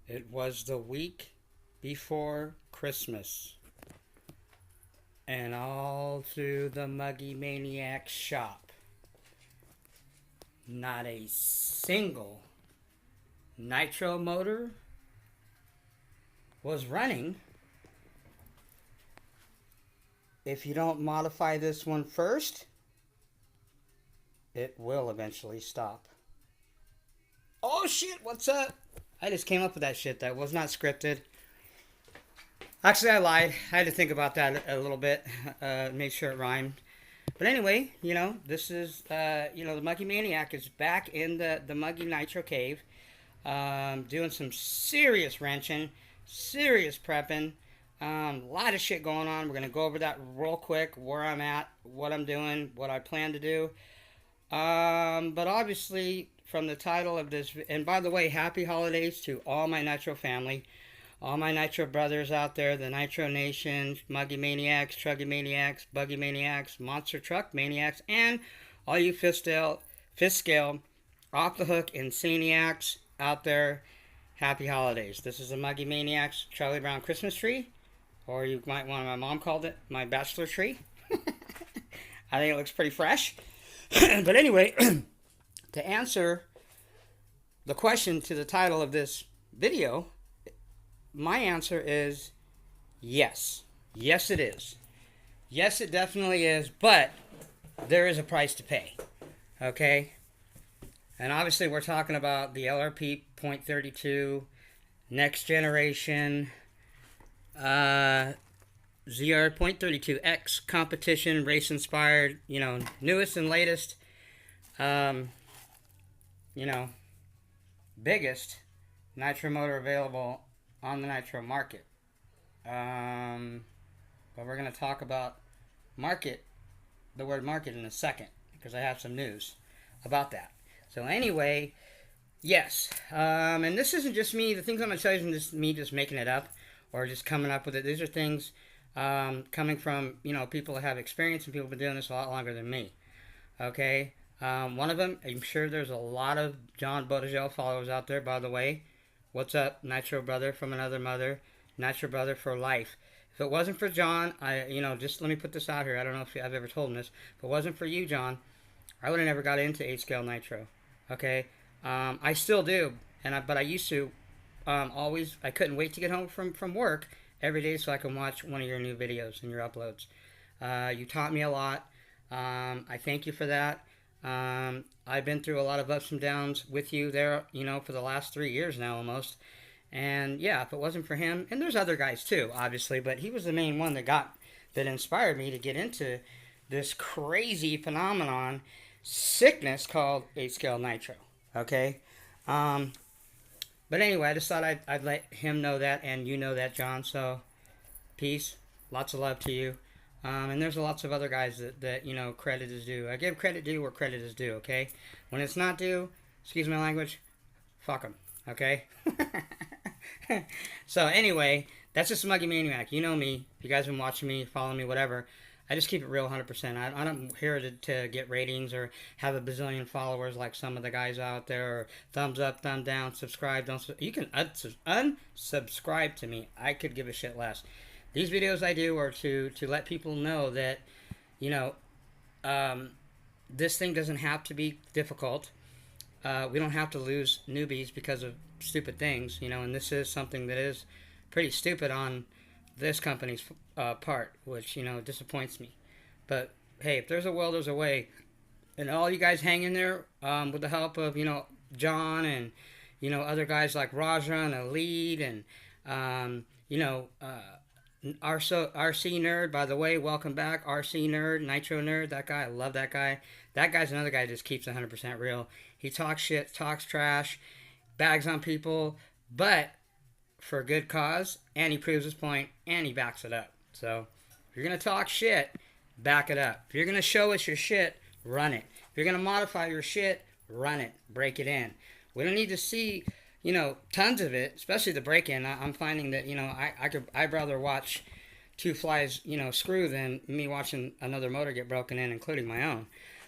It was the week before Christmas, and all through the Muggy Maniac shop, not a single nitro motor was running if you don't modify this one first. It will eventually stop. Oh shit, what's up? I just came up with that shit. That was not scripted. Actually, I lied. I had to think about that a little bit, make sure it rhymed. But anyway, this is, the Muggy Maniac is back in the Muggy Nitro Cave, doing some serious wrenching, serious prepping, a lot of shit going on. We're going to go over that real quick, where I'm at, what I'm doing, what I plan to do. But obviously, from the title of this, and by the way, happy holidays to all my Nitro family, all my Nitro brothers out there, the Nitro Nation, Muggy Maniacs, Truggy Maniacs, Buggy Maniacs, Monster Truck Maniacs, and all you fifth scale, off the hook Insaniacs out there. Happy holidays. This is the Muggy Maniacs Charlie Brown Christmas tree, or you might want, my mom called it my bachelor tree. I think it looks pretty fresh. But anyway, to answer the question to the title of this video, my answer is yes. Yes, it is. Yes, it definitely is, but there is a price to pay. Okay? And obviously, we're talking about the LRP .32 next generation ZR .32X competition, race inspired, newest and latest, biggest nitro motor available on the nitro market. But we're going to talk about the word market in a second, because I have some news about that. So anyway, yes, and this isn't just me. The things I'm going to tell you isn't just me just making it up or just coming up with it. These are things coming from, people that have experience, and people have been doing this a lot longer than me. Okay? One of them, I'm sure there's a lot of John Bodegel followers out there, by the way. What's up, Nitro Brother from another mother? Nitro Brother for life. If it wasn't for John, just let me put this out here. I don't know if I've ever told him this. If it wasn't for you, John, I would have never got into 8-scale Nitro. Okay? I still do, but I used to always, I couldn't wait to get home from work every day so I can watch one of your new videos and your uploads. You taught me a lot. I thank you for that. I've been through a lot of ups and downs with you there, for the last 3 years now almost. And yeah, if it wasn't for him, and there's other guys too, obviously, but he was the main one that inspired me to get into this crazy phenomenon, sickness called 8-scale Nitro. Okay? But anyway, I just thought I'd let him know that, and you know that, John. So, peace. Lots of love to you. And there's lots of other guys that credit is due. I give credit due where credit is due, okay? When it's not due, excuse my language, fuck them, okay? So, anyway, that's just Muggy Maniac. You know me. If you guys have been watching me, following me, whatever, I just keep it real 100%. I'm not here to get ratings or have a bazillion followers like some of the guys out there, or thumbs up, thumb down, subscribe, you can unsubscribe to me. I could give a shit less. These videos I do are to let people know that, this thing doesn't have to be difficult. We don't have to lose newbies because of stupid things, and this is something that is pretty stupid on this company's part, which, disappoints me. But, hey, if there's a will, there's a way. And all you guys hang in there with the help of, John and, other guys like Raja and Elite and, RC Nerd, by the way, welcome back. RC Nerd, Nitro Nerd, that guy, I love that guy. That guy's another guy that just keeps 100% real. He talks shit, talks trash, bags on people, but for a good cause, and he proves his point, and he backs it up. So, if you're going to talk shit, back it up. If you're going to show us your shit, run it. If you're going to modify your shit, run it. Break it in. We don't need to see, tons of it, especially the break-in. I'm finding that, I'd rather watch two flies, screw than me watching another motor get broken in, including my own.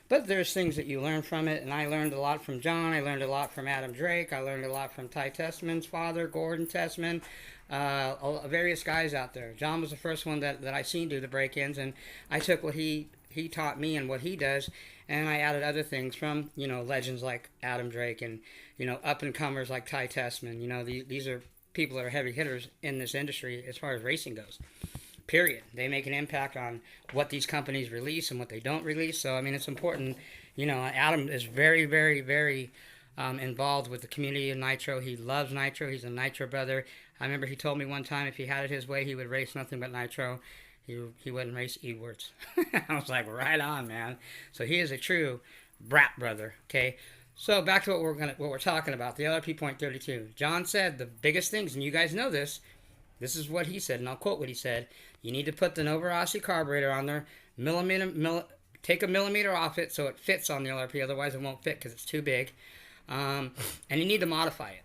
But there's things that you learn from it, and I learned a lot from John. I learned a lot from Adam Drake. I learned a lot from Ty Tessman's father, Gordon Tessman, various guys out there. John was the first one that I seen do the break-ins, and I took what he taught me and what he does, and I added other things from, legends like Adam Drake and, up-and-comers like Ty Tessman. These are people that are heavy hitters in this industry as far as racing goes. Period. They make an impact on what these companies release and what they don't release. So, I mean, it's important. Adam is very, very, very involved with the community of Nitro. He loves Nitro. He's a Nitro brother. I remember he told me one time if he had it his way, he would race nothing but Nitro. He wouldn't race Edwards. I was like, right on, man. So he is a true brat brother. Okay. So back to what we're talking about, the LRP.32. John said the biggest things, and you guys know this. This is what he said, and I'll quote what he said. You need to put the Nova Rossi carburetor on there, take a millimeter off it so it fits on the LRP, otherwise it won't fit because it's too big. And you need to modify it.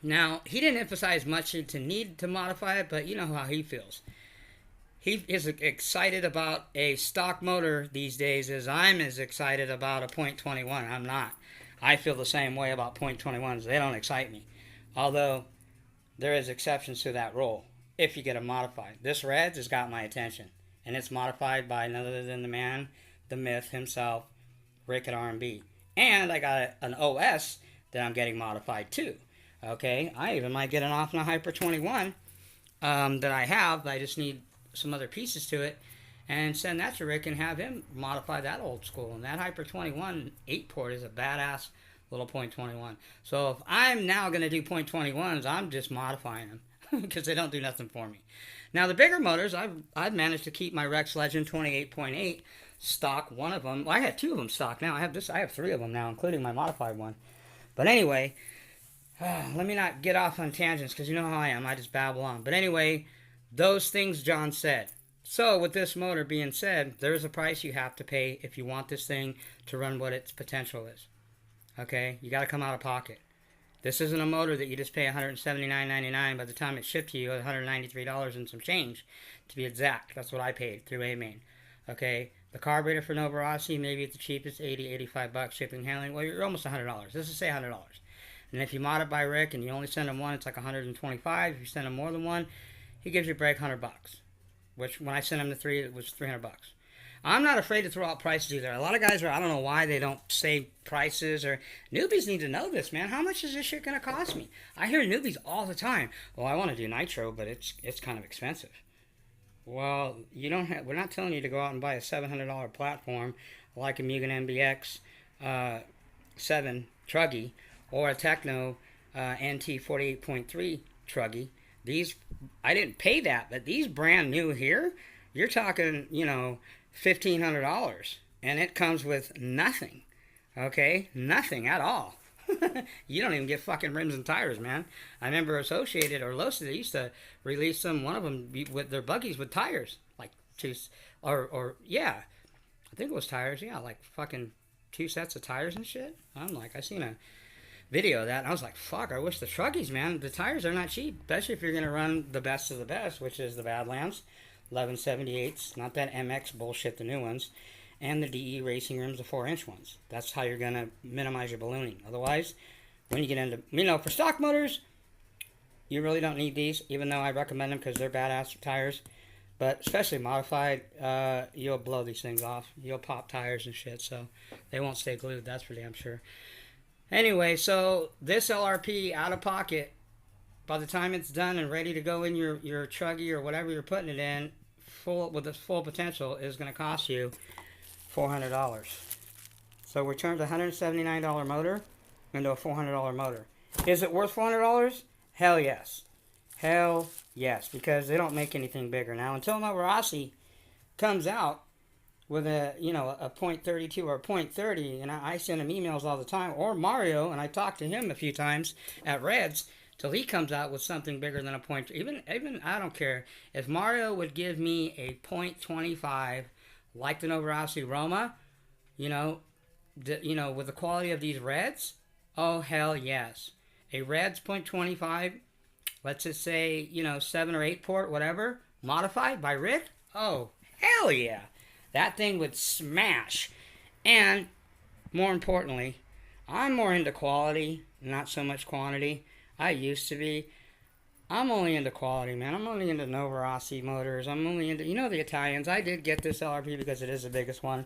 Now, he didn't emphasize much to need to modify it, but you know how he feels. He is excited about a stock motor these days as I'm as excited about a .21. I'm not. I feel the same way about .21s. They don't excite me. Although there is exceptions to that rule if you get them modified. This Reds has got my attention, and it's modified by none other than the man, the myth himself, Rick at R&B. And I got an OS that I'm getting modified too. Okay, I even might get an off on a Hyper 21 that I have. I just need some other pieces to it, and send that to Rick and have him modify that old school. And that Hyper 21 8-port is a badass little .21. So if I'm now going to do .21s, I'm just modifying them because they don't do nothing for me. Now the bigger motors, I've managed to keep my Rex Legend 28.8 stock. One of them, well, I have two of them stock now. I have three of them now, including my modified one. But anyway, let me not get off on tangents because you know how I am. I just babble on. But anyway, those things John said. So with this motor being said, there's a price you have to pay if you want this thing to run what its potential is. Okay, you got to come out of pocket. This isn't a motor that you just pay $179.99. By the time it's shipped to you, $193 and some change, to be exact. That's what I paid through AMain. Okay, the carburetor for Nova Rossi, maybe at the cheapest, $80, $85 shipping shipping, well, you're almost $100. Let's just say $100. And if you mod it by Rick and you only send him one, it's like $125. If you send him more than one, he gives you a break $100. Which when I sent him the three, it was $300. I'm not afraid to throw out prices either. A lot of guys I don't know why they don't say prices, or newbies need to know this, man. How much is this shit going to cost me? I hear newbies all the time. Well, I want to do Nitro, but it's kind of expensive. Well, we're not telling you to go out and buy a $700 platform like a Mugen MBX 7 Truggy or a Techno NT 48.3 Truggy. These, I didn't pay that, but these brand new here, you're talking, $1,500, and it comes with nothing. Okay, nothing at all. You don't even get fucking rims and tires, man. I remember Associated or Lotus, they used to release one of them with their buggies with tires, like two, yeah, I think it was tires, yeah, like fucking 2 sets of tires and shit. I seen a video of that, and I was like, fuck, I wish the Truggies, man, the tires are not cheap, especially if you're going to run the best of the best, which is the Badlands, 1178s, not that MX bullshit, the new ones, and the DE racing rims, the 4-inch ones. That's how you're going to minimize your ballooning. Otherwise, when you get into, for stock motors, you really don't need these, even though I recommend them because they're badass tires. But especially modified, you'll blow these things off. You'll pop tires and shit, so they won't stay glued, that's for damn sure. Anyway, so this LRP out of pocket, by the time it's done and ready to go in your Truggy or whatever you're putting it in, with its full potential, is going to cost you $400. So we turned a $179 motor into a $400 motor. Is it worth $400? Hell yes. Hell yes, because they don't make anything bigger. Now, until Nova Rossi comes out with a .32 or a .30, and I send him emails all the time, or Mario, and I talk to him a few times at Reds, till he comes out with something bigger than a point. Even I don't care. If Mario would give me a .25, like the Nova Rossi Roma, with the quality of these Reds, oh hell yes. A Reds .25, let's just say, 7 or 8 port, whatever, modified by Rick, oh hell yeah. That thing would smash And more importantly, I'm more into quality, not so much quantity. I used to be. I'm only into quality, man. I'm only into Novarossi motors. I'm only into, the Italians. I did get this LRP because it is the biggest one.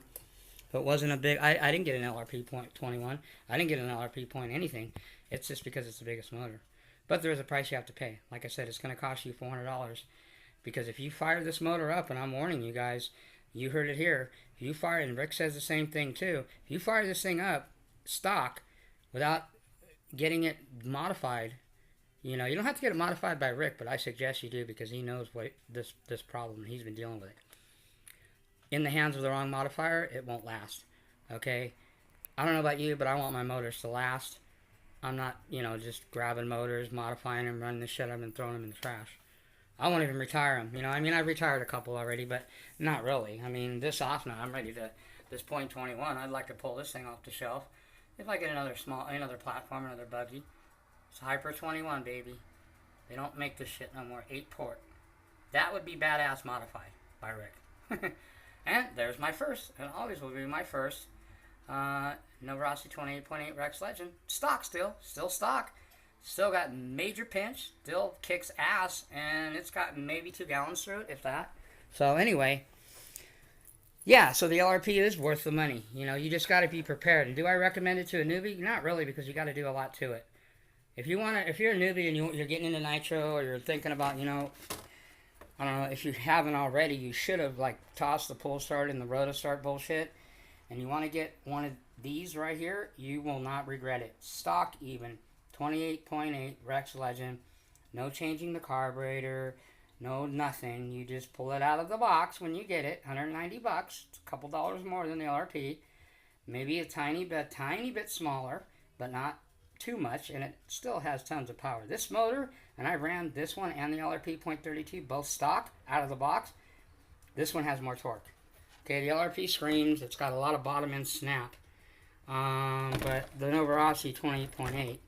But it wasn't a big, I didn't get an LRP point 21. I didn't get an LRP point anything. It's just because it's the biggest motor. But there is a price you have to pay. Like I said, it's going to cost you $400. Because if you fire this motor up, and I'm warning you guys, you heard it here. If you fire, and Rick says the same thing too, if you fire this thing up stock without getting it modified, you don't have to get it modified by Rick, but I suggest you do because he knows what this problem. He's been dealing with it. In the hands of the wrong modifier, it won't last. Okay? I don't know about you, but I want my motors to last. I'm not, just grabbing motors, modifying them, running the shit up and throwing them in the trash. I won't even retire them. I've retired a couple already, but not really. This off now, I'm ready to, this point 21, I'd like to pull this thing off the shelf. If I get another platform, another buggy. It's Hyper 21, baby. They don't make this shit no more. 8-port. That would be badass modified by Rick. And there's my first. And always will be my first. Novarossi 28.8 Rex Legend. Stock still. Still stock. Still got major pinch. Still kicks ass. And it's got maybe 2 gallons through it, if that. So anyway. Yeah, so the LRP is worth the money. You just got to be prepared. And do I recommend it to a newbie? Not really, because you got to do a lot to it. If you're a newbie and you're getting into nitro, or you're thinking about, I don't know, if you haven't already, you should have tossed the pull start and the roto start bullshit, and you want to get one of these right here, you will not regret it. Stock even, 28.8 Rex Legend, no changing the carburetor, no nothing. You just pull it out of the box when you get it, $190. It's a couple dollars more than the LRP, maybe a tiny bit smaller, but not too much, and it still has tons of power. This motor, and I ran this one and the LRP .32 both stock out of the box. This one has more torque. Okay, the LRP screams. It's got a lot of bottom end snap, but the Novarossi 28.8,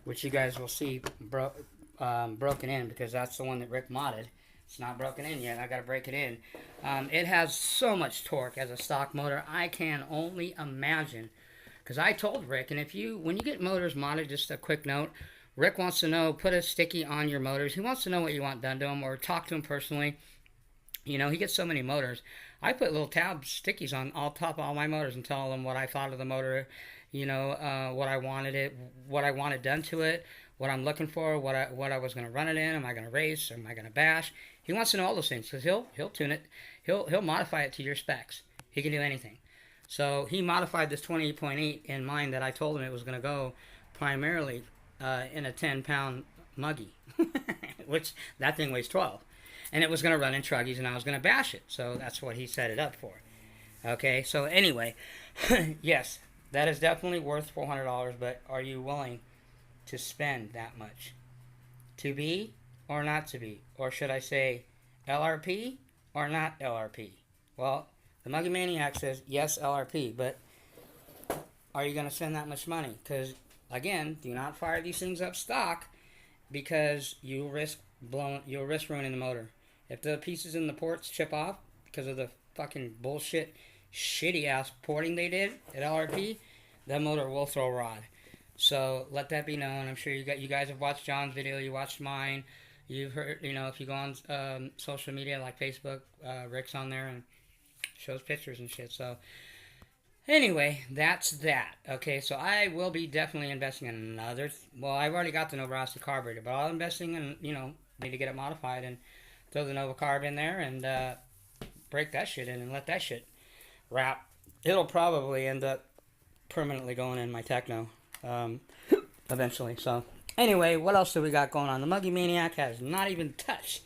which you guys will see broken in, because that's the one that Rick modded. It's not broken in yet. I got to break it in. It has so much torque as a stock motor. I can only imagine. Because I told Rick, and when you get motors modded, just a quick note, Rick wants to know, put a sticky on your motors. He wants to know what you want done to them, or talk to him personally. He gets so many motors. I put little tab stickies on top of all my motors and tell them what I thought of the motor, what I wanted done to it, what I'm looking for, what I was going to run it in. Am I going to race? Am I going to bash? He wants to know all those things, because he'll tune it. He'll modify it to your specs. He can do anything. So he modified this 28.8 in mind that I told him it was going to go primarily in a 10-pound muggy, which that thing weighs 12. And it was going to run in truggies, and I was going to bash it. So that's what he set it up for. Okay, so anyway, yes, that is definitely worth $400, but are you willing to spend that much? To be or not to be? Or should I say LRP or not LRP? Well, the Muggy Maniac says, yes, LRP, but are you going to spend that much money? Because, again, do not fire these things up stock, because you'll risk ruining the motor. If the pieces in the ports chip off because of the fucking bullshit, shitty-ass porting they did at LRP, that motor will throw rod. So let that be known. I'm sure you guys have watched John's video, you watched mine, you've heard, if you go on social media like Facebook, Rick's on there and shows pictures and shit. So anyway, that's that. Okay, so I will be definitely investing in another. Well, I've already got the Novarossi carburetor, but I'm investing in, need to get it modified and throw the Nova carb in there and break that shit in and let that shit wrap. It'll probably end up permanently going in my Techno eventually. So anyway, what else do we got going on? The Muggy Maniac has not even touched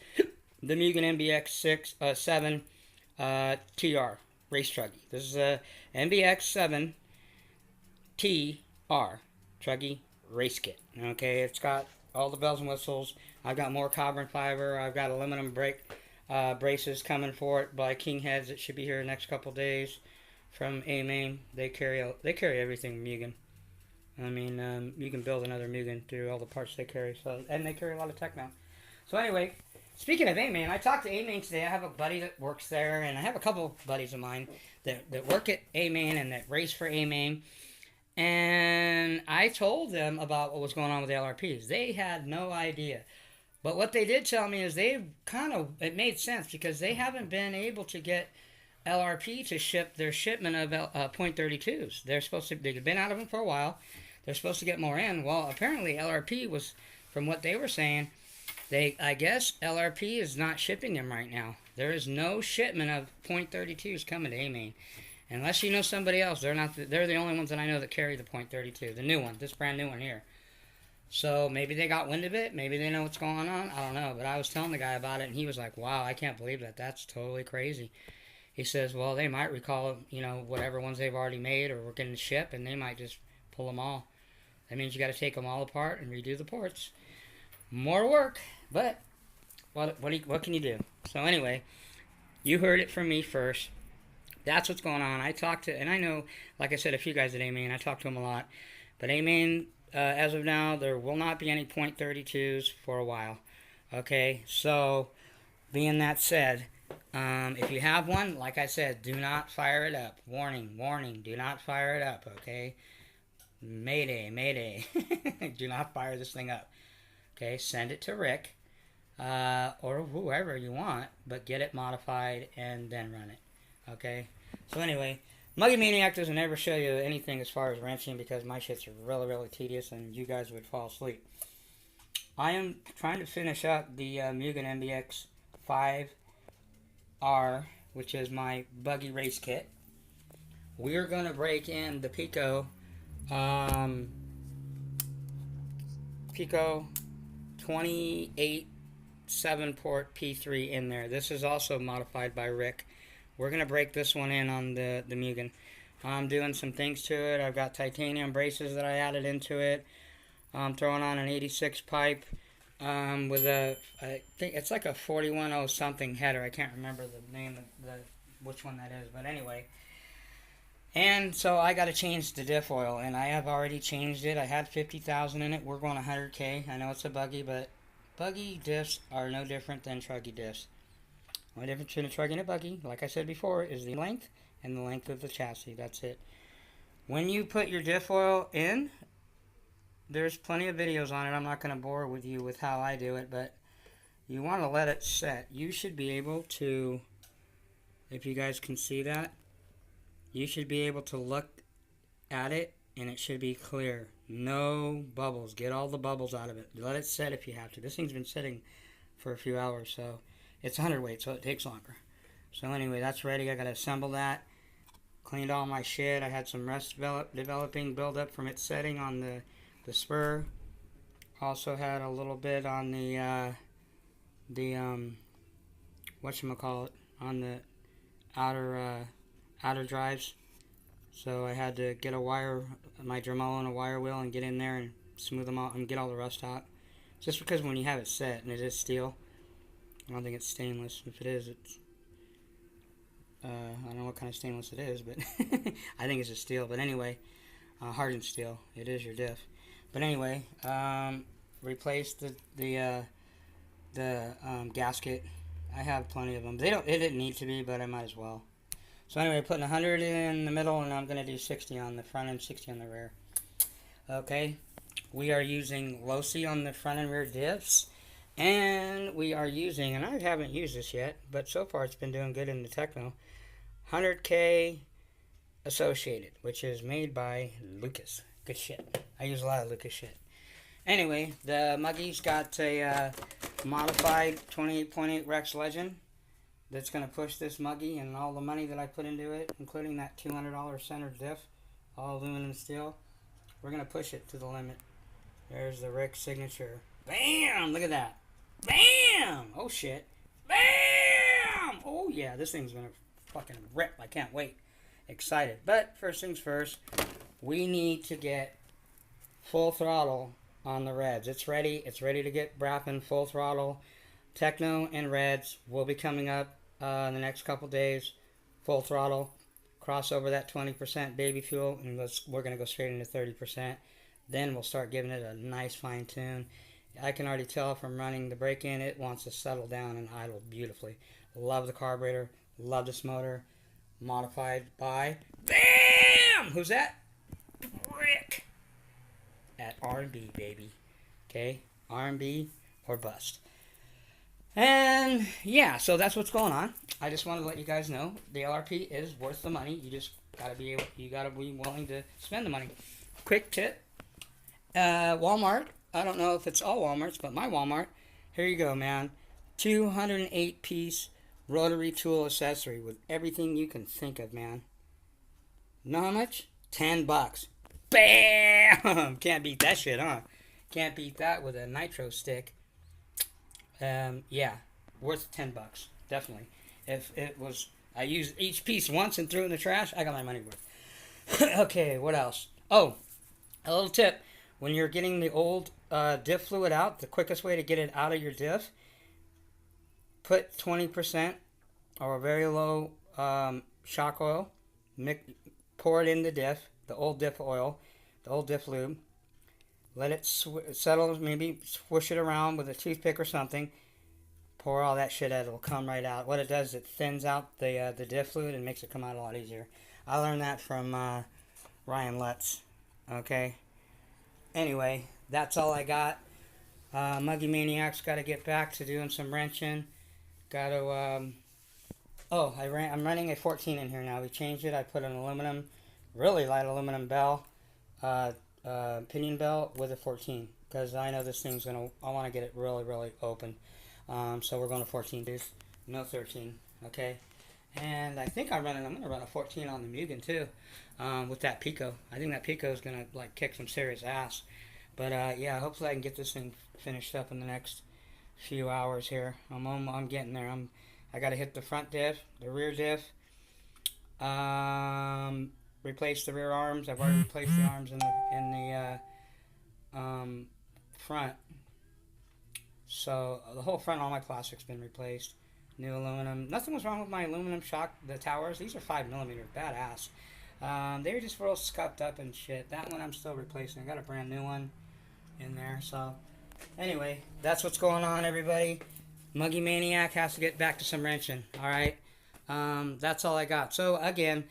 the Mugen MBX 7 TR race truggy. This is a MBX 7 TR truggy race kit. Okay, it's got all the bells and whistles. I've got more carbon fiber. I've got aluminum brake braces coming for it by King Heads. It should be here the next couple days from A-Main. They carry everything Mugen. You can build another Mugen through all the parts they carry. So, and they carry a lot of Techno. So anyway, speaking of A-Main, I talked to A-Main today. I have a buddy that works there, and I have a couple buddies of mine that work at AMain and that race for AMain. And I told them about what was going on with the LRPs. They had no idea. But what they did tell me is it made sense because they haven't been able to get LRP to ship their shipment of .32s. They've been out of them for a while. They're supposed to get more in. Well, apparently LRP was, from what they were saying, I guess LRP is not shipping them right now. There is no shipment of .32s coming to AMain. Unless you know somebody else, they're the only ones that I know that carry the .32, the new one, this brand new one here. So maybe they got wind of it, maybe they know what's going on, I don't know. But I was telling the guy about it, and he was like, wow, I can't believe that. That's totally crazy. He says, well, they might recall, whatever ones they've already made or were going to ship, and they might just pull them all. That means you got to take them all apart and redo the ports. More work, but what can you do? So anyway, you heard it from me first. That's what's going on. I talked to, and I know, like I said, a few guys at AMain. I talked to them a lot. But AMain, as of now, there will not be any .32s for a while. Okay, so being that said, if you have one, like I said, do not fire it up. Warning, warning, do not fire it up, okay? Mayday, mayday. Do not fire this thing up. Okay, send it to Rick or whoever you want, but get it modified and then run it. Okay, so anyway, Muggy Maniac doesn't ever show you anything as far as wrenching because my shit's really, really tedious and you guys would fall asleep. I am trying to finish up the Mugen MBX 5R, which is my buggy race kit. We're going to break in the Pico 28 7-port P3 in there. This is also modified by Rick. We're going to break this one in on the Mugen. I'm doing some things to it. I've got titanium braces that I added into it. I'm throwing on an 86 pipe with I think it's like a 41 something header. I can't remember the name of which one that is, but anyway. And so I got to change the diff oil, and I have already changed it. I had 50,000 in it. We're going 100K. I know it's a buggy, but buggy diffs are no different than truggy diffs. The only difference between a truggy and a buggy, like I said before, is the length and the length of the chassis. That's it. When you put your diff oil in, there's plenty of videos on it. I'm not going to bore with you with how I do it, but you want to let it set. You should be able to, if you guys can see that, you should be able to look at it and it should be clear. No bubbles. Get all the bubbles out of it. Let it set if you have to. This thing's been sitting for a few hours, so it's 100 weight, so it takes longer. So anyway, that's ready. I got to assemble that. Cleaned all my shit. I had some rust developing buildup from it setting on the spur. Also had a little bit on the whatchamacallit, on the outer drives. So I had to get my Dremel and a wire wheel and get in there and smooth them out and get all the rust out. Just because when you have it set and it is steel, I don't think it's stainless. If it is, it's I don't know what kind of stainless it is, but I think it's a steel. But anyway, hardened steel. It is your diff. But anyway, replaced the gasket. I have plenty of them. It didn't need to be, but I might as well. So anyway, putting 100 in the middle, and I'm going to do 60 on the front and 60 on the rear. Okay, we are using Losi on the front and rear diffs. And we are using, and I haven't used this yet, but so far it's been doing good in the Techno, 100K Associated, which is made by Lucas. Good shit. I use a lot of Lucas shit. Anyway, the Muggy's got a modified 28.8 Rex Legend that's going to push this Muggy, and all the money that I put into it, including that $200 center diff, all aluminum steel, we're going to push it to the limit. There's the Rick signature. Bam! Look at that. Bam! Oh shit. Bam! Oh yeah, this thing's gonna fucking rip. I can't wait. Excited. But first things first, we need to get full throttle on the Reds. It's ready. It's ready to get brapping full throttle. Techno and Reds will be coming up in the next couple days. Full throttle. Cross over that 20% baby fuel, and we're gonna go straight into 30%. Then we'll start giving it a nice fine tune. I can already tell from running the break-in, it wants to settle down and idle beautifully. Love the carburetor, love this motor, modified by BAM! Who's that? Rick at R&B, baby. Okay? R&B or bust. And yeah, so that's what's going on. I just wanted to let you guys know the LRP is worth the money. You just gotta be willing to spend the money. Quick tip: Walmart. I don't know if it's all WalMarts, but my Walmart. Here you go, man. 208-piece rotary tool accessory with everything you can think of, man. Know how much? $10. Bam! Can't beat that shit, huh? Can't beat that with a nitro stick. Yeah, worth $10, definitely. If it was, I used each piece once and threw it in the trash, I got my money worth. Okay, what else? Oh, a little tip. When you're getting the old diff fluid out, the quickest way to get it out of your diff, put 20% or a very low shock oil, pour it in the diff, the old diff oil, the old diff lube, let it settle, maybe swish it around with a toothpick or something, pour all that shit out, it'll come right out. What it does, it thins out the diff fluid and makes it come out a lot easier. I learned that from Ryan Lutz, okay? Anyway, that's all I got. Muggy Maniac's got to get back to doing some wrenching. Got to, I'm running a 14 in here now. We changed it. I put an aluminum, really light aluminum bell, pinion bell with a 14. Because I know this thing's I want to get it really, really open. So we're going to 14, dudes. No 13, okay? And I think I'm going to run a 14 on the Mugen too, with that Pico. I think that Pico is going to like kick some serious ass. But yeah, hopefully I can get this thing finished up in the next few hours here. I'm getting there. I got to hit the front diff, the rear diff, replace the rear arms. I've already replaced the arms in the front. So the whole front, all my plastic's been replaced. New aluminum. Nothing was wrong with my aluminum shock, the towers. These are 5mm, badass. They were just real scuffed up and shit. That one I'm still replacing. I got a brand new one in there. So anyway, that's what's going on, everybody. Muggy Maniac has to get back to some wrenching. All right. That's all I got. So again,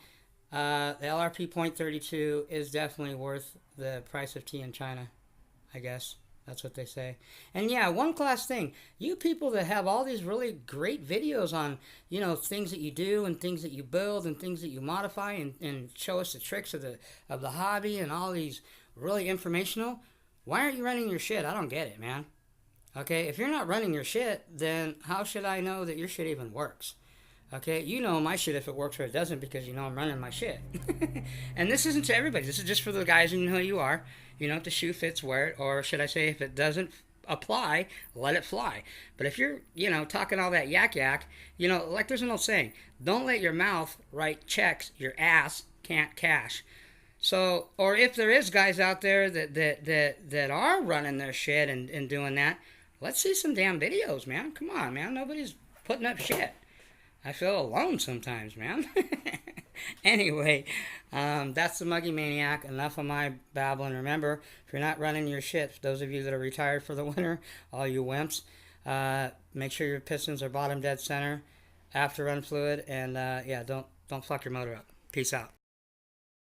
the LRP .32 is definitely worth the price of tea in China, I guess. That's what they say. And yeah, one last thing. You people that have all these really great videos on, you know, things that you do and things that you build and things that you modify and show us the tricks of the hobby and all these really informational, why aren't you running your shit? I don't get it, man. Okay, if you're not running your shit, then how should I know that your shit even works? Okay, you know my shit if it works or it doesn't because you know I'm running my shit. And this isn't to everybody. This is just for the guys who know who you are. You know, if the shoe fits, wear it. Or should I say, if it doesn't apply, let it fly. But if you're, you know, talking all that yak, you know, like there's an old saying, don't let your mouth write checks your ass can't cash. So, or if there is guys out there that are running their shit and doing that, let's see some damn videos, man. Come on, man. Nobody's putting up shit. I feel alone sometimes, man. Anyway, that's the Muggy Maniac. Enough of my babbling. Remember, if you're not running your shit, those of you that are retired for the winter, all you wimps, make sure your pistons are bottom dead center after run fluid, and yeah, don't fuck your motor up. Peace out.